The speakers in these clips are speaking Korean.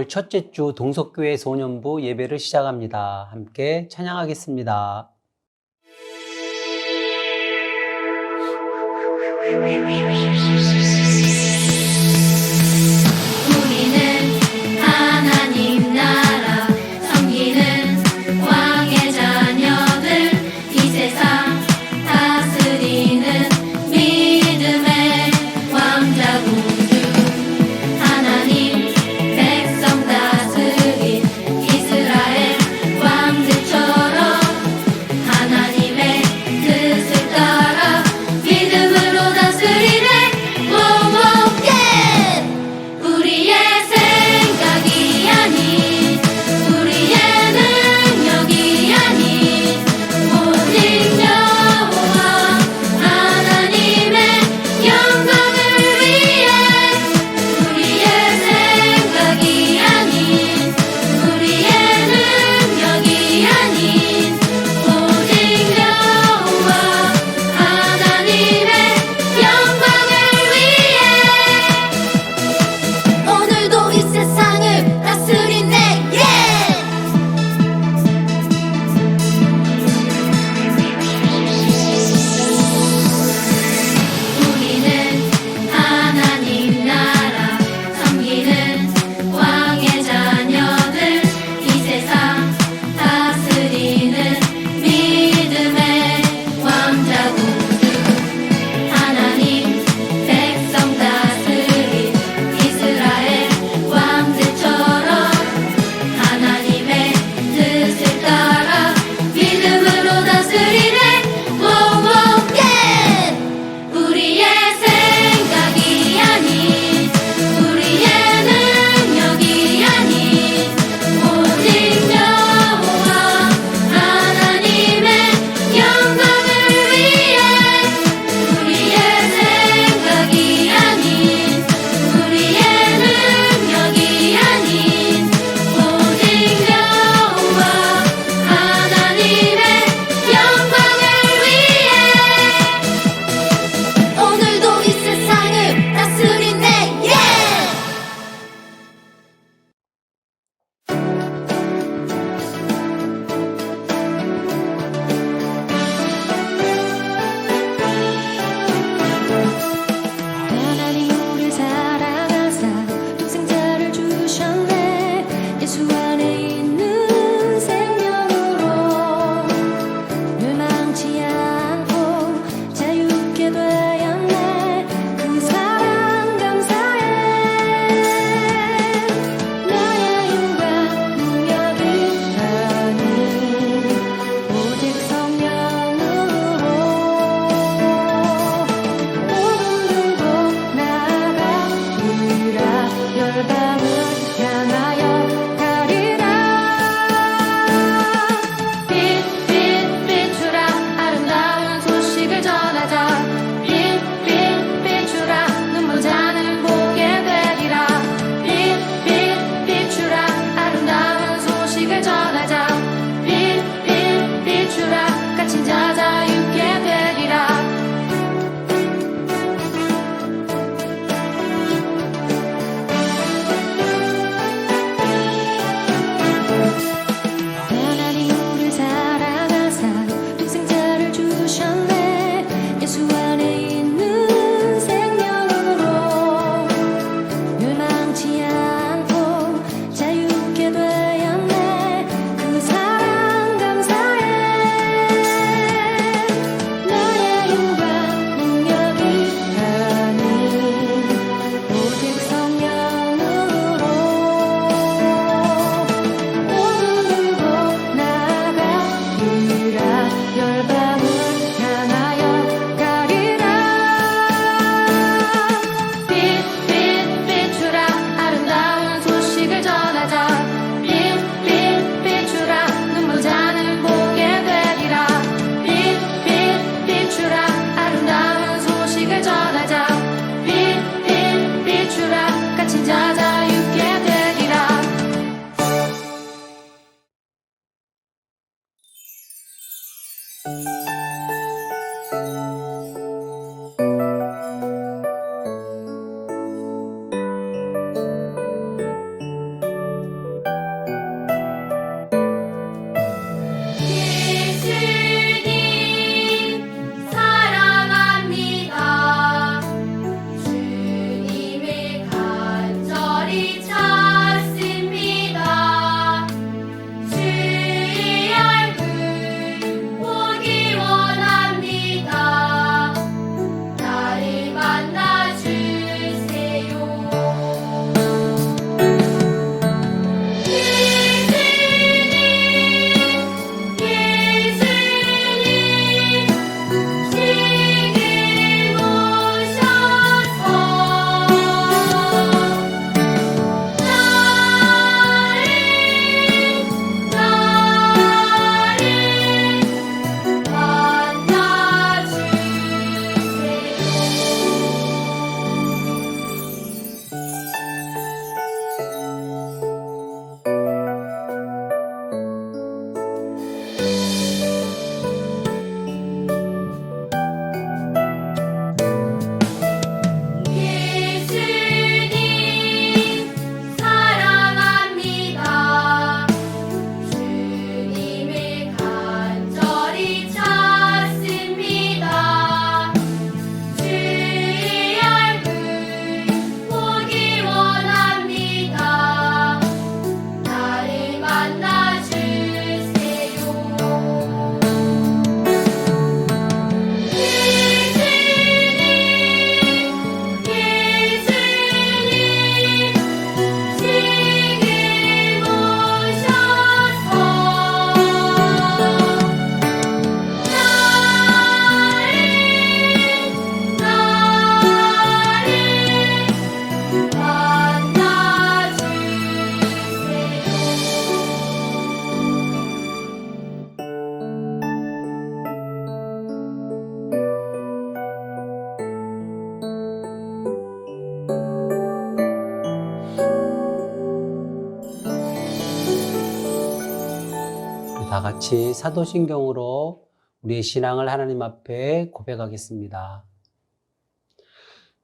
6월 첫째 주 동석교회 소년부 예배를 시작합니다. 함께 찬양하겠습니다. 우리는 하나님 나라 섬기는 왕의 자녀들, 이 세상 다스리는 믿음의 왕자 공주, 하나님 백성 다스린 이스라엘 왕들처럼 하나님의 뜻을 따라 믿음으로 다스리네. 우리의 생각이 아닌, 우리의 능력이 아닌, 오직 여호와 하나님의 영광을 위해. 우리의 생각이 아닌, 우리의 능력이 아닌, 오직 여호와 하나님의 영광을 위해. 오늘도 이 세상을 다스리네. 우리는 하나님 나라 섬기는 왕의 자녀들, 이 세상 다스리는 믿음의 왕자 공주, 하나님 백성 다스린 이스라엘 왕들처럼 하나님의 뜻을 따라 믿음으로 다스리네. 우리의 생각이 아닌, 우리의 능력이 아닌, 오직 여호와 하나님의 영광을 위해. 우리의 생각이 아닌, 우리의 능력이 아닌, 오직 여호와 하나님의 영광을 위해. 오늘도 이 세상을 다스리네. 하나님 우릴 사랑하사 독생자를 주셨네. 예수 안에 있는 생명으로 멸망치 않고 자유케 되었네. 그 사랑 감사해. 나의 영광 능력이 아닌 오직 성령으로 오른 들고 나가리라. 열방을 향하여 가리라. 비추라. 아름다운 소식을 전하자. 비추라. 눈물 잔을 보게 되리라. 비추라. 아름다운 소식을 전하자. 비추라. 갇힌 자 자유케 되리라. 하나님 우릴 사랑하사 독생자를 주셨네. 예수 안에 있는 생명으로 멸망치 않고 자유케 되었네. 그 사랑 감사해. 나의 영광 능력이 아닌 오직 성령으로 오른 들고 나가리라. 열방을 향하여 가리라. 비추라. 아름다운 소식을 전하자. 비추라. 눈물 잔을 보게 되리라. 비추라. 아름다운 소식을 전하자. 비추라. 갇힌 자 자유케 되리라. 다 같이 사도신경으로 우리의 신앙을 하나님 앞에 고백하겠습니다.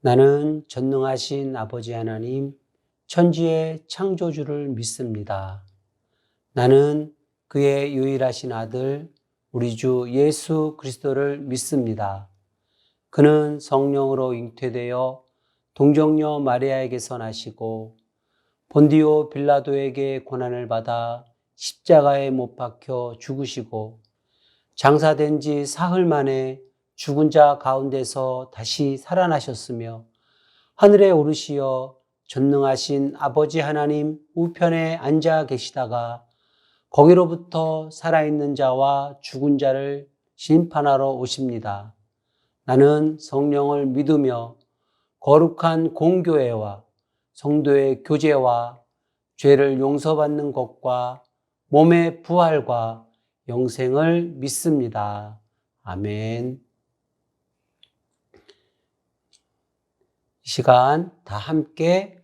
나는 전능하신 아버지 하나님, 천지의 창조주를 믿습니다. 나는 그의 유일하신 아들, 우리 주 예수 그리스도를 믿습니다. 그는 성령으로 잉태되어 동정녀 마리아에게서 나시고 본디오 빌라도에게 고난을 받아 십자가에 못 박혀 죽으시고 장사된 지 사흘 만에 죽은 자 가운데서 다시 살아나셨으며 하늘에 오르시어 전능하신 아버지 하나님 우편에 앉아 계시다가 거기로부터 살아있는 자와 죽은 자를 심판하러 오십니다. 나는 성령을 믿으며 거룩한 공교회와 성도의 교제와 죄를 용서받는 것과 몸의 부활과 영생을 믿습니다. 아멘. 이 시간 다 함께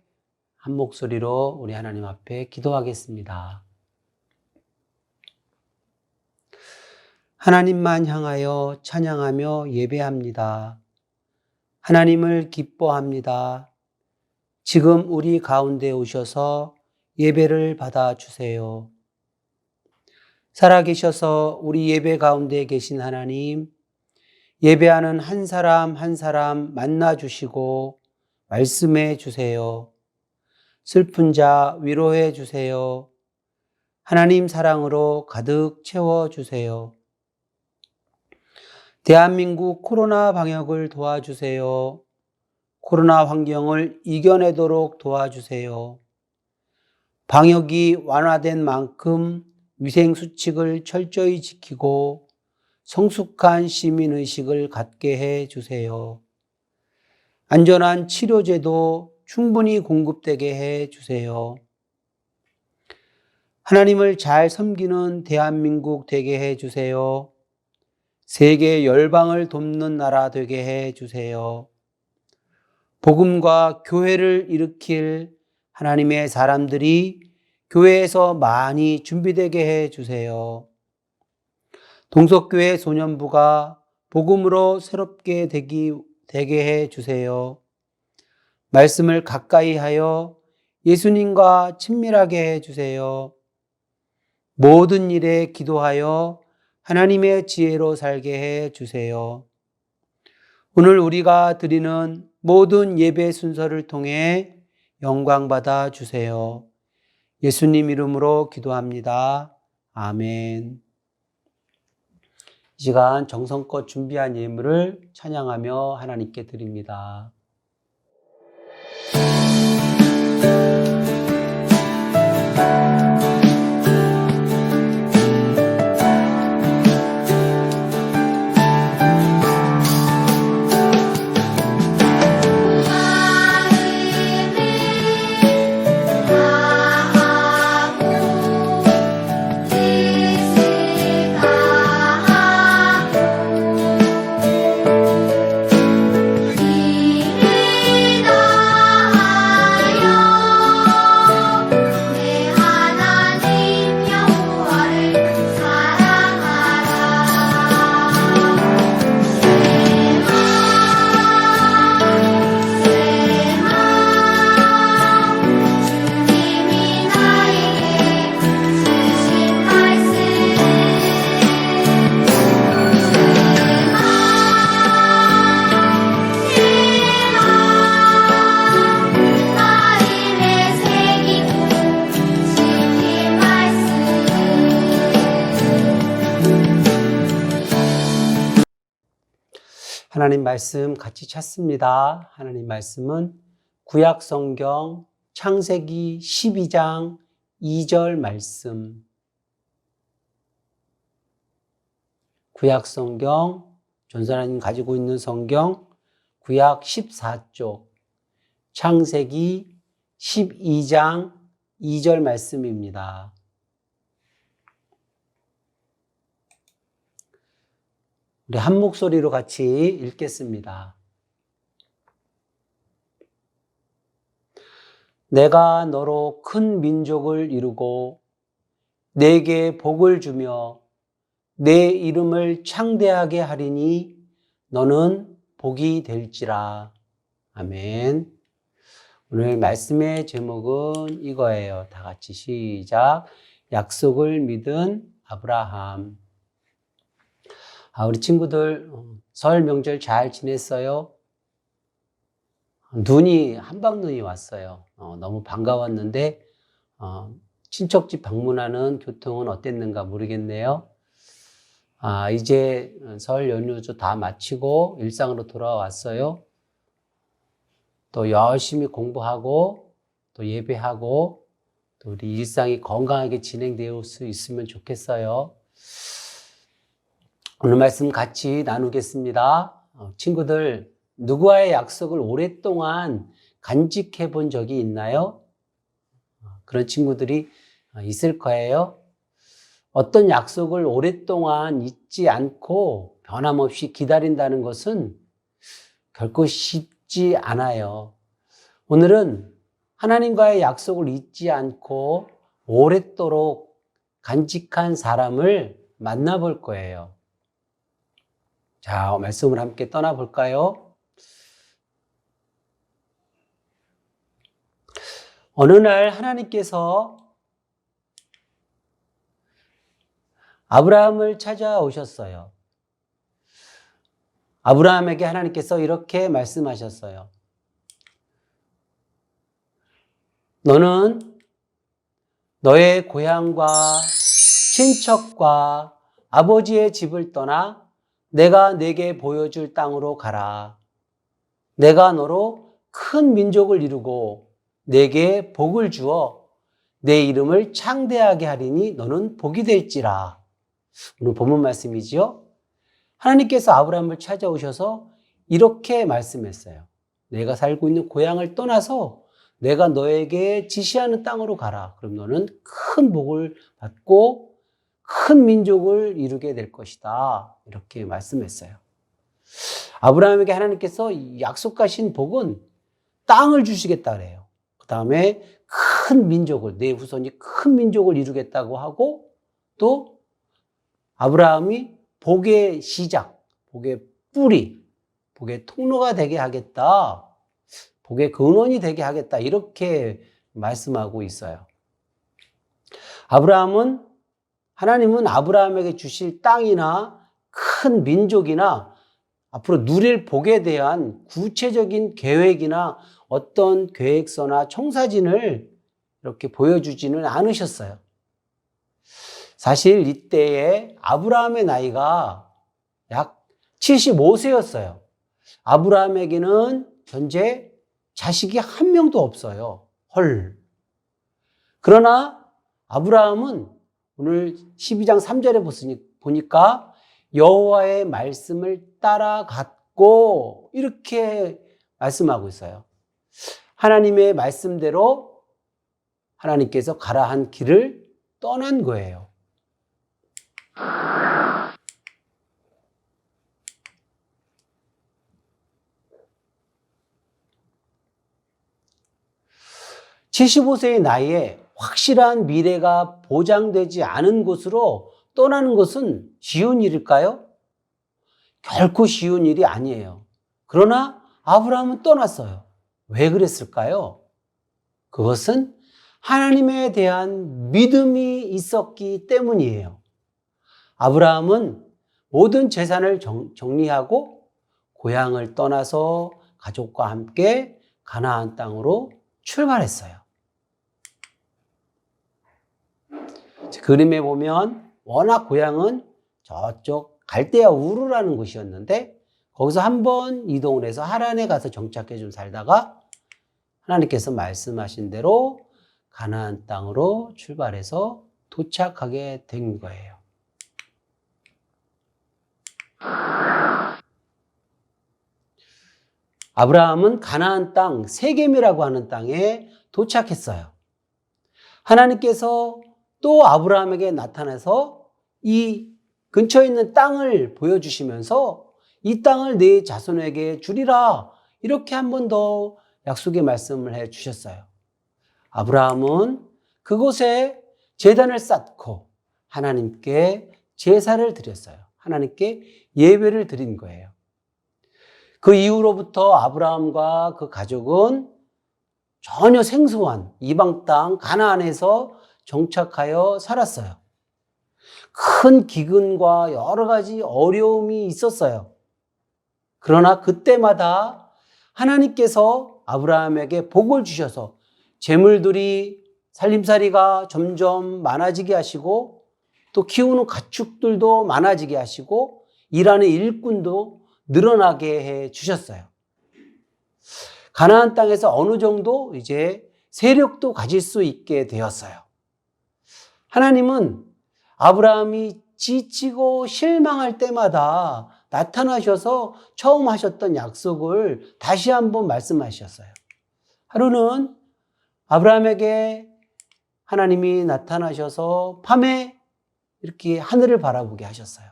한 목소리로 우리 하나님 앞에 기도하겠습니다. 하나님만 향하여 찬양하며 예배합니다. 하나님을 기뻐합니다. 지금 우리 가운데 오셔서 예배를 받아주세요. 살아계셔서 우리 예배 가운데 계신 하나님, 예배하는 한 사람 한 사람 만나주시고 말씀해 주세요. 슬픈 자 위로해 주세요. 하나님 사랑으로 가득 채워주세요. 대한민국 코로나 방역을 도와주세요. 코로나 환경을 이겨내도록 도와주세요. 방역이 완화된 만큼 위생수칙을 철저히 지키고 성숙한 시민의식을 갖게 해주세요. 안전한 치료제도 충분히 공급되게 해주세요. 하나님을 잘 섬기는 대한민국 되게 해주세요. 세계 열방을 돕는 나라 되게 해주세요. 복음과 교회를 일으킬 하나님의 사람들이 교회에서 많이 준비되게 해주세요. 동석교회 소년부가 복음으로 새롭게 되게 해주세요. 말씀을 가까이 하여 예수님과 친밀하게 해주세요. 모든 일에 기도하여 하나님의 지혜로 살게 해주세요. 오늘 우리가 드리는 모든 예배 순서를 통해 영광 받아 주세요. 예수님 이름으로 기도합니다. 아멘. 이 시간 정성껏 준비한 예물을 찬양하며 하나님께 드립니다. 하나님 말씀 같이 찾습니다. 하나님 말씀은 구약 성경 창세기 12장 2절 말씀. 구약 성경, 전사님 가지고 있는 성경 구약 14쪽 창세기 12장 2절 말씀입니다. 우리 한 목소리로 같이 읽겠습니다. 내가 너로 큰 민족을 이루고 내게 복을 주며 내 이름을 창대하게 하리니 너는 복이 될지라. 아멘. 오늘 말씀의 제목은 이거예요. 다 같이 시작. 약속을 믿은 아브라함. 우리 친구들 설 명절 잘 지냈어요? 한방눈이 왔어요. 너무 반가웠는데 친척집 방문하는 교통은 어땠는가 모르겠네요. 이제 설 연휴도 다 마치고 일상으로 돌아왔어요. 또 열심히 공부하고 또 예배하고 또 우리 일상이 건강하게 진행될 수 있으면 좋겠어요. 오늘 말씀 같이 나누겠습니다. 친구들, 누구와의 약속을 오랫동안 간직해 본 적이 있나요? 그런 친구들이 있을 거예요. 어떤 약속을 오랫동안 잊지 않고 변함없이 기다린다는 것은 결코 쉽지 않아요. 오늘은 하나님과의 약속을 잊지 않고 오랫도록 간직한 사람을 만나볼 거예요. 자, 말씀을 함께 떠나볼까요? 어느 날 하나님께서 아브라함을 찾아오셨어요. 아브라함에게 하나님께서 이렇게 말씀하셨어요. 너는 너의 고향과 친척과 아버지의 집을 떠나 내가 내게 보여줄 땅으로 가라. 내가 너로 큰 민족을 이루고 내게 복을 주어 내 이름을 창대하게 하리니 너는 복이 될지라. 오늘 본문 말씀이지요. 하나님께서 아브라함을 찾아오셔서 이렇게 말씀했어요. 내가 살고 있는 고향을 떠나서 내가 너에게 지시하는 땅으로 가라. 그럼 너는 큰 복을 받고 큰 민족을 이루게 될 것이다. 이렇게 말씀했어요. 아브라함에게 하나님께서 약속하신 복은 땅을 주시겠다 그래요. 그 다음에 큰 민족을, 내 후손이 큰 민족을 이루겠다고 하고 또 아브라함이 복의 시작, 복의 뿌리, 복의 통로가 되게 하겠다. 복의 근원이 되게 하겠다. 이렇게 말씀하고 있어요. 하나님은 아브라함에게 주실 땅이나 큰 민족이나 앞으로 누릴 복에 대한 구체적인 계획이나 어떤 계획서나 청사진을 이렇게 보여주지는 않으셨어요. 사실 이때에 아브라함의 나이가 약 75세였어요. 아브라함에게는 현재 자식이 한 명도 없어요. 헐. 그러나 아브라함은 오늘 12장 3절에 보니까 여호와의 말씀을 따라갔고 이렇게 말씀하고 있어요. 하나님의 말씀대로 하나님께서 가라 한 길을 떠난 거예요. (75세의) 나이에 확실한 미래가 보장되지 않은 곳으로 떠나는 것은 쉬운 일일까요? 결코 쉬운 일이 아니에요. 그러나 아브라함은 떠났어요. 왜 그랬을까요? 그것은 하나님에 대한 믿음이 있었기 때문이에요. 아브라함은 모든 재산을 정리하고 고향을 떠나서 가족과 함께 가나안 땅으로 출발했어요. 그림에 보면 워낙 고향은 저쪽 갈대아 우르라는 곳이었는데 거기서 한번 이동을 해서 하란에 가서 정착해 좀 살다가 하나님께서 말씀하신 대로 가나안 땅으로 출발해서 도착하게 된 거예요. 아브라함은 가나안 땅 세겜이라고 하는 땅에 도착했어요. 하나님께서 또 아브라함에게 나타나서 이 근처에 있는 땅을 보여주시면서 이 땅을 네 자손에게 주리라 이렇게 한 번 더 약속의 말씀을 해 주셨어요. 아브라함은 그곳에 제단을 쌓고 하나님께 제사를 드렸어요. 하나님께 예배를 드린 거예요. 그 이후로부터 아브라함과 그 가족은 전혀 생소한 이방 땅 가나안에서 정착하여 살았어요. 큰 기근과 여러 가지 어려움이 있었어요. 그러나 그때마다 하나님께서 아브라함에게 복을 주셔서 재물들이 살림살이가 점점 많아지게 하시고 또 키우는 가축들도 많아지게 하시고 일하는 일꾼도 늘어나게 해 주셨어요. 가나안 땅에서 어느 정도 이제 세력도 가질 수 있게 되었어요. 하나님은 아브라함이 지치고 실망할 때마다 나타나셔서 처음 하셨던 약속을 다시 한번 말씀하셨어요. 하루는 아브라함에게 하나님이 나타나셔서 밤에 이렇게 하늘을 바라보게 하셨어요.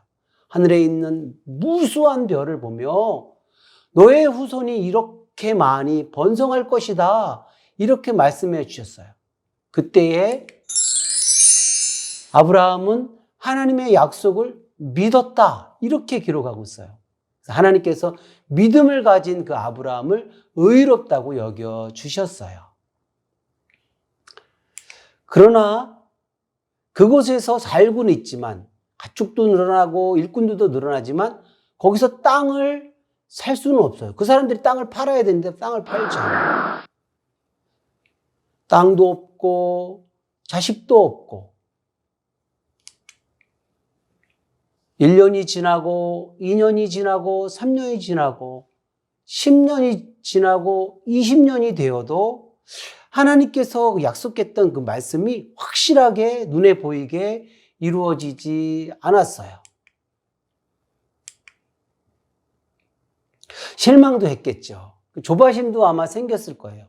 하늘에 있는 무수한 별을 보며 너의 후손이 이렇게 많이 번성할 것이다. 이렇게 말씀해 주셨어요. 그때에 아브라함은 하나님의 약속을 믿었다. 이렇게 기록하고 있어요. 하나님께서 믿음을 가진 그 아브라함을 의롭다고 여겨 주셨어요. 그러나 그곳에서 살고는 있지만 가축도 늘어나고 일꾼들도 늘어나지만 거기서 땅을 살 수는 없어요. 그 사람들이 땅을 팔아야 되는데 땅을 팔지 않아요. 땅도 없고 자식도 없고 1년이 지나고 2년이 지나고 3년이 지나고 10년이 지나고 20년이 되어도 하나님께서 약속했던 그 말씀이 확실하게 눈에 보이게 이루어지지 않았어요. 실망도 했겠죠. 조바심도 아마 생겼을 거예요.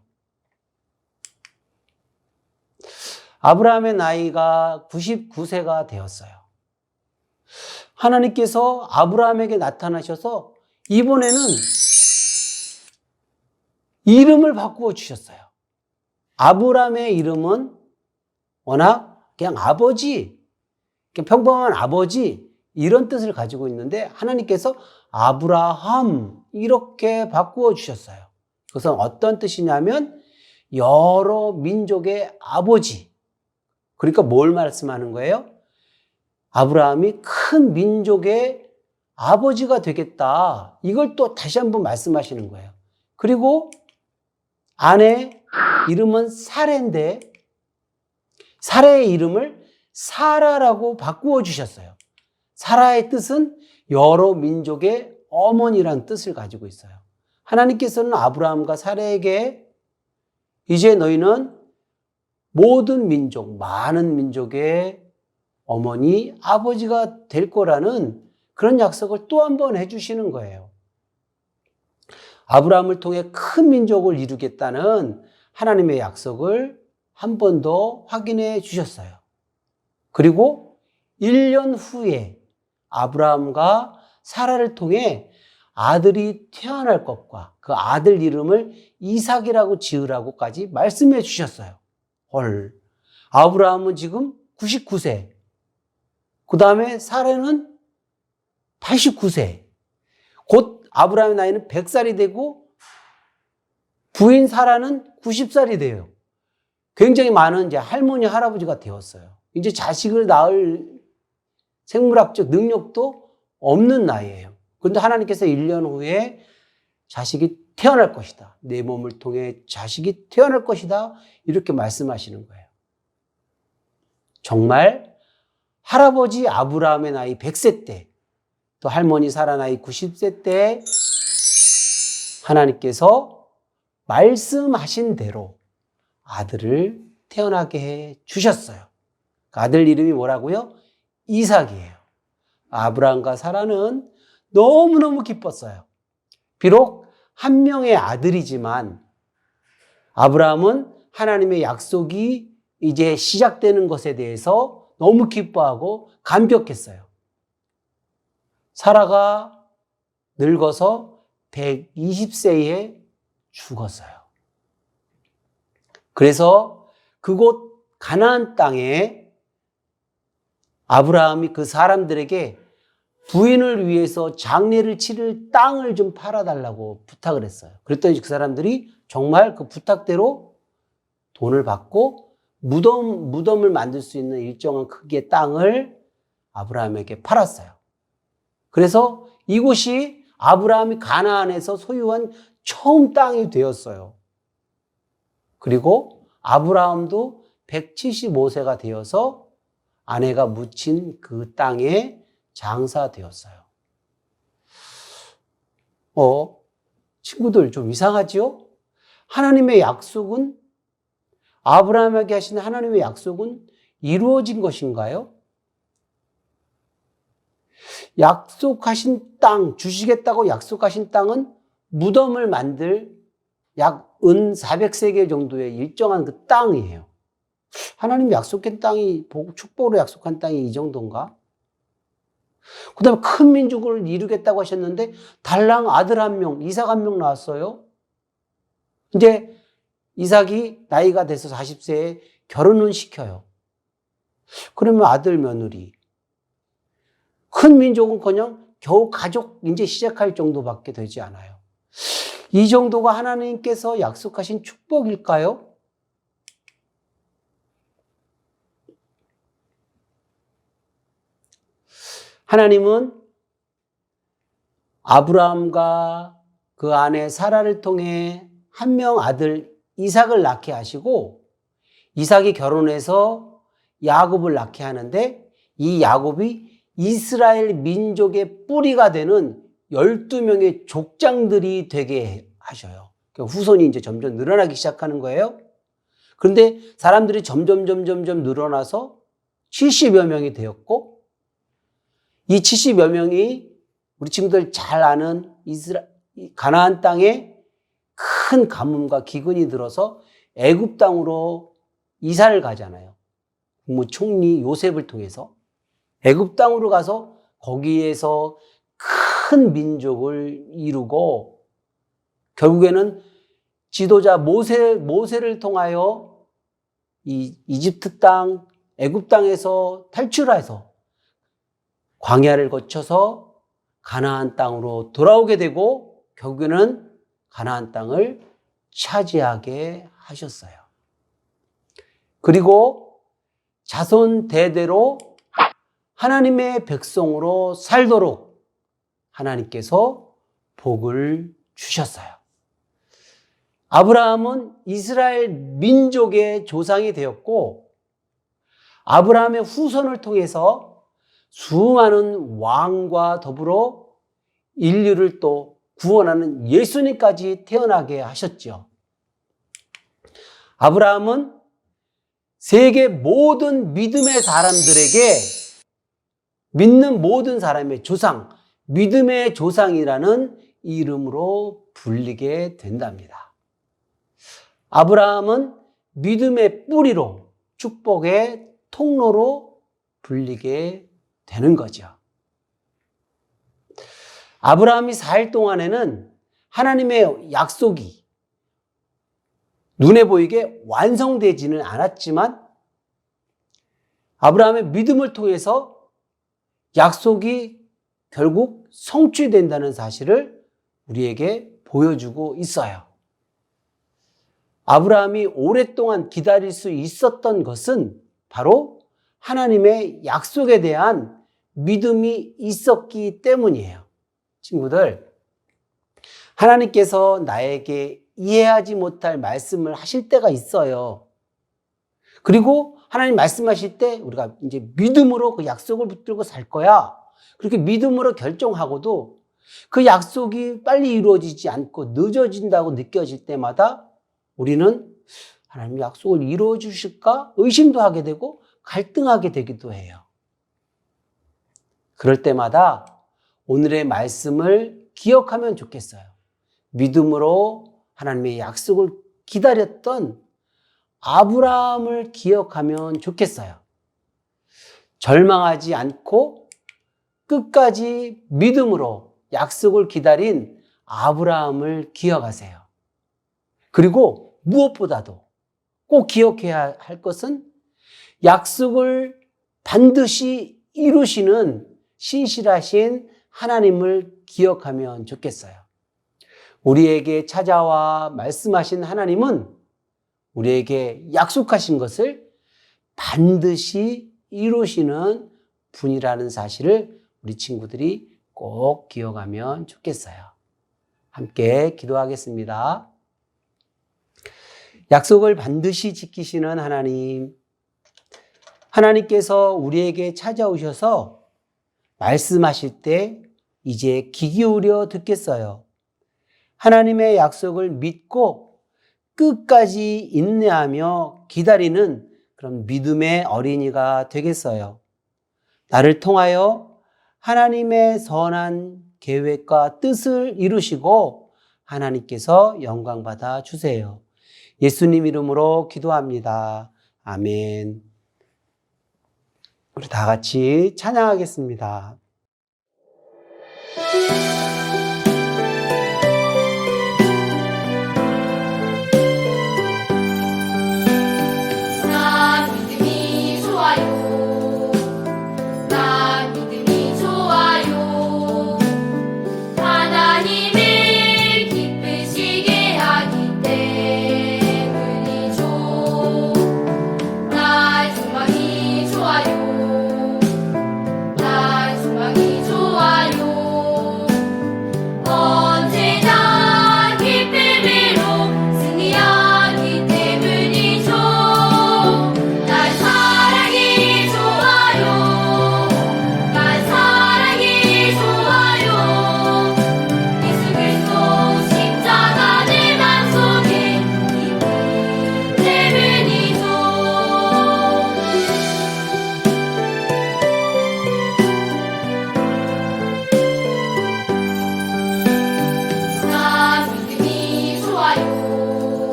아브라함의 나이가 99세가 되었어요. 하나님께서 아브라함에게 나타나셔서 이번에는 이름을 바꾸어 주셨어요. 아브라함의 이름은 워낙 그냥 아버지, 그냥 평범한 아버지 이런 뜻을 가지고 있는데 하나님께서 아브라함 이렇게 바꾸어 주셨어요. 그것은 어떤 뜻이냐면 여러 민족의 아버지. 그러니까 뭘 말씀하는 거예요? 아브라함이 큰 민족의 아버지가 되겠다. 이걸 또 다시 한번 말씀하시는 거예요. 그리고 아내 이름은 사레인데 사레의 이름을 사라라고 바꾸어 주셨어요. 사라의 뜻은 여러 민족의 어머니라는 뜻을 가지고 있어요. 하나님께서는 아브라함과 사레에게 이제 너희는 모든 민족, 많은 민족의 어머니, 아버지가 될 거라는 그런 약속을 또 한 번 해주시는 거예요. 아브라함을 통해 큰 민족을 이루겠다는 하나님의 약속을 한 번 더 확인해 주셨어요. 그리고 1년 후에 아브라함과 사라를 통해 아들이 태어날 것과 그 아들 이름을 이삭이라고 지으라고까지 말씀해 주셨어요. 헐, 아브라함은 지금 99세, 그 다음에 사라는 89세, 곧 아브라함의 나이는 100살이 되고 부인 사라는 90살이 돼요. 굉장히 많은 이제 할머니, 할아버지가 되었어요. 이제 자식을 낳을 생물학적 능력도 없는 나이예요. 그런데 하나님께서 1년 후에 자식이 태어날 것이다. 내 몸을 통해 자식이 태어날 것이다. 이렇게 말씀하시는 거예요. 정말 할아버지 아브라함의 나이 100세 때, 또 할머니 사라 나이 90세 때 하나님께서 말씀하신 대로 아들을 태어나게 해 주셨어요. 그 아들 이름이 뭐라고요? 이삭이에요. 아브라함과 사라는 너무너무 기뻤어요. 비록 한 명의 아들이지만 아브라함은 하나님의 약속이 이제 시작되는 것에 대해서 너무 기뻐하고 감격했어요. 사라가 늙어서 120세에 죽었어요. 그래서 그곳 가나안 땅에 아브라함이 그 사람들에게 부인을 위해서 장례를 치를 땅을 좀 팔아달라고 부탁을 했어요. 그랬더니 그 사람들이 정말 그 부탁대로 돈을 받고 무덤을 만들 수 있는 일정한 크기의 땅을 아브라함에게 팔았어요. 그래서 이곳이 아브라함이 가나안에서 소유한 처음 땅이 되었어요. 그리고 아브라함도 175세가 되어서 아내가 묻힌 그 땅에 장사되었어요. 친구들 좀 이상하지요? 하나님의 약속은, 아브라함에게 하신 하나님의 약속은 이루어진 것인가요? 약속하신 땅, 주시겠다고 약속하신 땅은 무덤을 만들 약 은 400세겔 정도의 일정한 그 땅이에요. 하나님이 약속한 땅이, 축복으로 약속한 땅이 이 정도인가? 그 다음에 큰 민족을 이루겠다고 하셨는데 달랑 아들 한 명, 이삭 한 명 나왔어요. 이제 이삭이 나이가 돼서 40세에 결혼을 시켜요. 그러면 아들, 며느리. 큰 민족은커녕 겨우 가족 이제 시작할 정도밖에 되지 않아요. 이 정도가 하나님께서 약속하신 축복일까요? 하나님은 아브라함과 그 아내 사라를 통해 한 명 아들 이삭을 낳게 하시고, 이삭이 결혼해서 야곱을 낳게 하는데, 이 야곱이 이스라엘 민족의 뿌리가 되는 12명의 족장들이 되게 하셔요. 후손이 이제 점점 늘어나기 시작하는 거예요. 그런데 사람들이 점점 늘어나서 70여 명이 되었고, 이 70여 명이 우리 친구들 잘 아는 가나안 땅에 큰 가뭄과 기근이 들어서 애굽 땅으로 이사를 가잖아요. 국무총리 요셉을 통해서 애굽 땅으로 가서 거기에서 큰 민족을 이루고, 결국에는 지도자 모세를 통하여 이 이집트 땅, 애굽 땅에서 탈출해서 광야를 거쳐서 가나안 땅으로 돌아오게 되고, 결국에는 가나안 땅을 차지하게 하셨어요. 그리고 자손 대대로 하나님의 백성으로 살도록 하나님께서 복을 주셨어요. 아브라함은 이스라엘 민족의 조상이 되었고, 아브라함의 후손을 통해서 수많은 왕과 더불어 인류를 또 구원하는 예수님까지 태어나게 하셨죠. 아브라함은 세계 모든 믿음의 사람들에게 믿는 모든 사람의 조상, 믿음의 조상이라는 이름으로 불리게 된답니다. 아브라함은 믿음의 뿌리로, 축복의 통로로 불리게 되는 거죠. 아브라함이 살 동안에는 하나님의 약속이 눈에 보이게 완성되지는 않았지만, 아브라함의 믿음을 통해서 약속이 결국 성취된다는 사실을 우리에게 보여주고 있어요. 아브라함이 오랫동안 기다릴 수 있었던 것은 바로 하나님의 약속에 대한 믿음이 있었기 때문이에요. 친구들, 하나님께서 나에게 이해하지 못할 말씀을 하실 때가 있어요. 그리고 하나님 말씀하실 때 우리가 이제 믿음으로 그 약속을 붙들고 살 거야, 그렇게 믿음으로 결정하고도 그 약속이 빨리 이루어지지 않고 늦어진다고 느껴질 때마다 우리는 하나님 약속을 이루어 주실까 의심도 하게 되고 갈등하게 되기도 해요. 그럴 때마다 오늘의 말씀을 기억하면 좋겠어요. 믿음으로 하나님의 약속을 기다렸던 아브라함을 기억하면 좋겠어요. 절망하지 않고 끝까지 믿음으로 약속을 기다린 아브라함을 기억하세요. 그리고 무엇보다도 꼭 기억해야 할 것은 약속을 반드시 이루시는 신실하신 하나님을 기억하면 좋겠어요. 우리에게 찾아와 말씀하신 하나님은 우리에게 약속하신 것을 반드시 이루시는 분이라는 사실을 우리 친구들이 꼭 기억하면 좋겠어요. 함께 기도하겠습니다. 약속을 반드시 지키시는 하나님, 하나님께서 우리에게 찾아오셔서 말씀하실 때 이제 귀 기울여 듣겠어요. 하나님의 약속을 믿고 끝까지 인내하며 기다리는 그런 믿음의 어린이가 되겠어요. 나를 통하여 하나님의 선한 계획과 뜻을 이루시고 하나님께서 영광 받아 주세요. 예수님 이름으로 기도합니다. 아멘. 우리 다 같이 찬양하겠습니다. 나 믿음이 좋아요. 나 믿음이 좋아요. 하나님을 기쁘시게 하기 때문이죠. 나 소망이 좋아요. 나 소망이 좋아요. 언제나 기쁨으로 승리하기 때문이죠. 날 사랑이 좋아요. 날 사랑이 좋아요. 예수 그리스도 십자가 내 맘속에 있기 때문이죠. 나 믿음이 좋아요.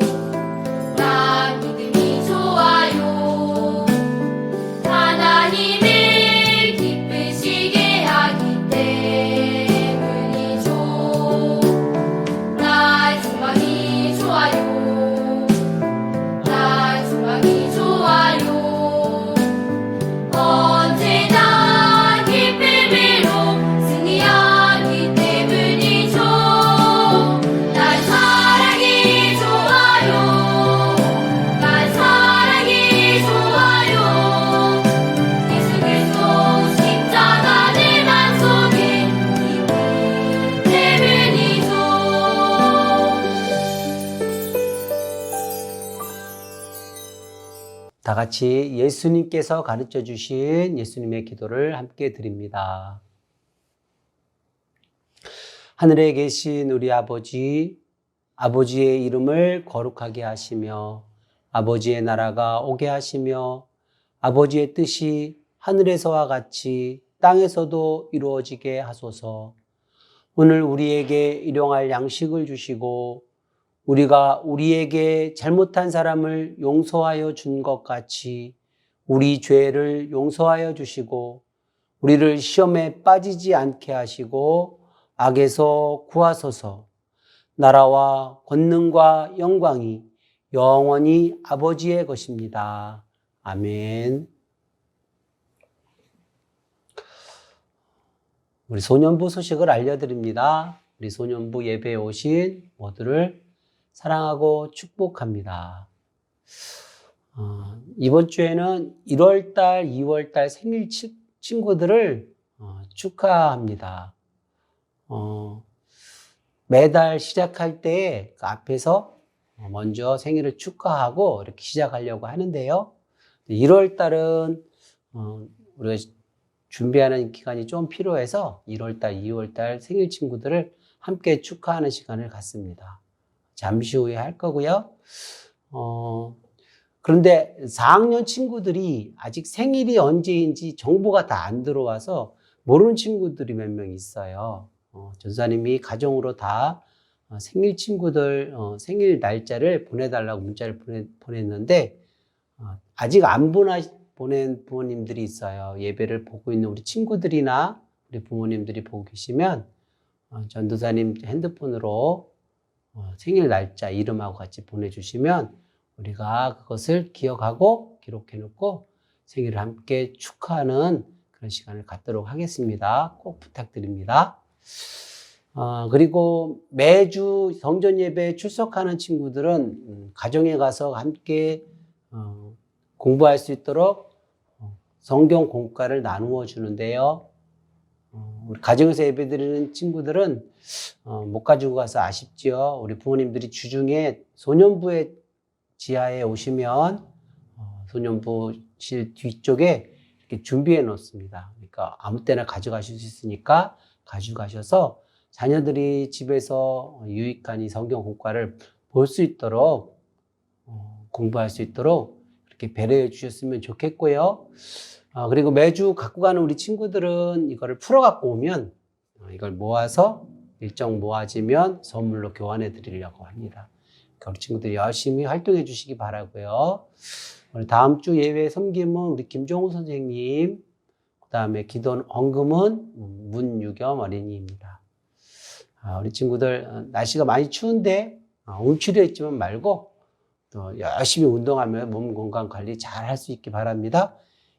나 믿음이 좋아요. 하나님을 기쁘시게 하기 때문이죠. 나 소망이 좋아요. 나 소망이 좋아요. 언제나 기쁨으로 승리하기 때문이죠. 날 사랑이 좋아요. 날 사랑이 좋아요. 예수 그리스도 십자가 내 맘속에 있기 때문이죠. 다 같이 예수님께서 가르쳐 주신 예수님의 기도를 함께 드립니다. 하늘에 계신 우리 아버지, 아버지의 이름을 거룩하게 하시며 아버지의 나라가 오게 하시며 아버지의 뜻이 하늘에서와 같이 땅에서도 이루어지게 하소서. 오늘 우리에게 일용할 양식을 주시고 우리가 우리에게 잘못한 사람을 용서하여 준 것 같이 우리 죄를 용서하여 주시고 우리를 시험에 빠지지 않게 하시고 악에서 구하소서. 나라와 권능과 영광이 영원히 아버지의 것입니다. 아멘. 우리 소년부 소식을 알려드립니다. 우리 소년부 예배에 오신 모두를 사랑하고 축복합니다. 이번 주에는 1월달, 2월달 생일 친구들을 축하합니다. 매달 시작할 때 그 앞에서 먼저 생일을 축하하고 이렇게 시작하려고 하는데요. 1월달은 우리가 준비하는 기간이 좀 필요해서 1월달, 2월달 생일 친구들을 함께 축하하는 시간을 갖습니다. 잠시 후에 할 거고요. 그런데 4학년 친구들이 아직 생일이 언제인지 정보가 다 안 들어와서 모르는 친구들이 몇 명 있어요. 전사님이 가정으로 다 생일 친구들 생일 날짜를 보내달라고 문자를 보냈는데 아직 안 보낸 부모님들이 있어요. 예배를 보고 있는 우리 친구들이나 우리 부모님들이 보고 계시면 전도사님 핸드폰으로 생일 날짜 이름하고 같이 보내주시면 우리가 그것을 기억하고 기록해 놓고 생일을 함께 축하하는 그런 시간을 갖도록 하겠습니다. 꼭 부탁드립니다. 그리고 매주 성전 예배에 출석하는 친구들은 가정에 가서 함께 공부할 수 있도록 성경 공과를 나누어 주는데요. 우리 가정에서 예배드리는 친구들은 못 가지고 가서 아쉽지요. 우리 부모님들이 주중에 소년부의 지하에 오시면 소년부실 뒤쪽에 이렇게 준비해 놓습니다. 그러니까 아무 때나 가져가실 수 있으니까 가져가셔서 자녀들이 집에서 유익한 이 성경 공과를 볼 수 있도록 공부할 수 있도록 이렇게 배려해 주셨으면 좋겠고요. 그리고 매주 갖고 가는 우리 친구들은 이거를 풀어 갖고 오면 이걸 모아서 일정 모아지면 선물로 교환해 드리려고 합니다. 그러니까 우리 친구들이 열심히 활동해 주시기 바라고요. 오늘 다음 주 예외 섬김은 우리 김종우 선생님, 그 다음에 기도 헌금은 문유겸 어린이입니다. 우리 친구들 날씨가 많이 추운데 움츠려 있지만 말고 또 열심히 운동하며 몸 건강 관리 잘 할 수 있기 바랍니다.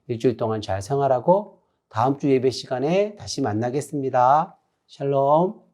일주일 동안 잘 생활하고 다음 주 예배 시간에 다시 만나겠습니다. 샬롬.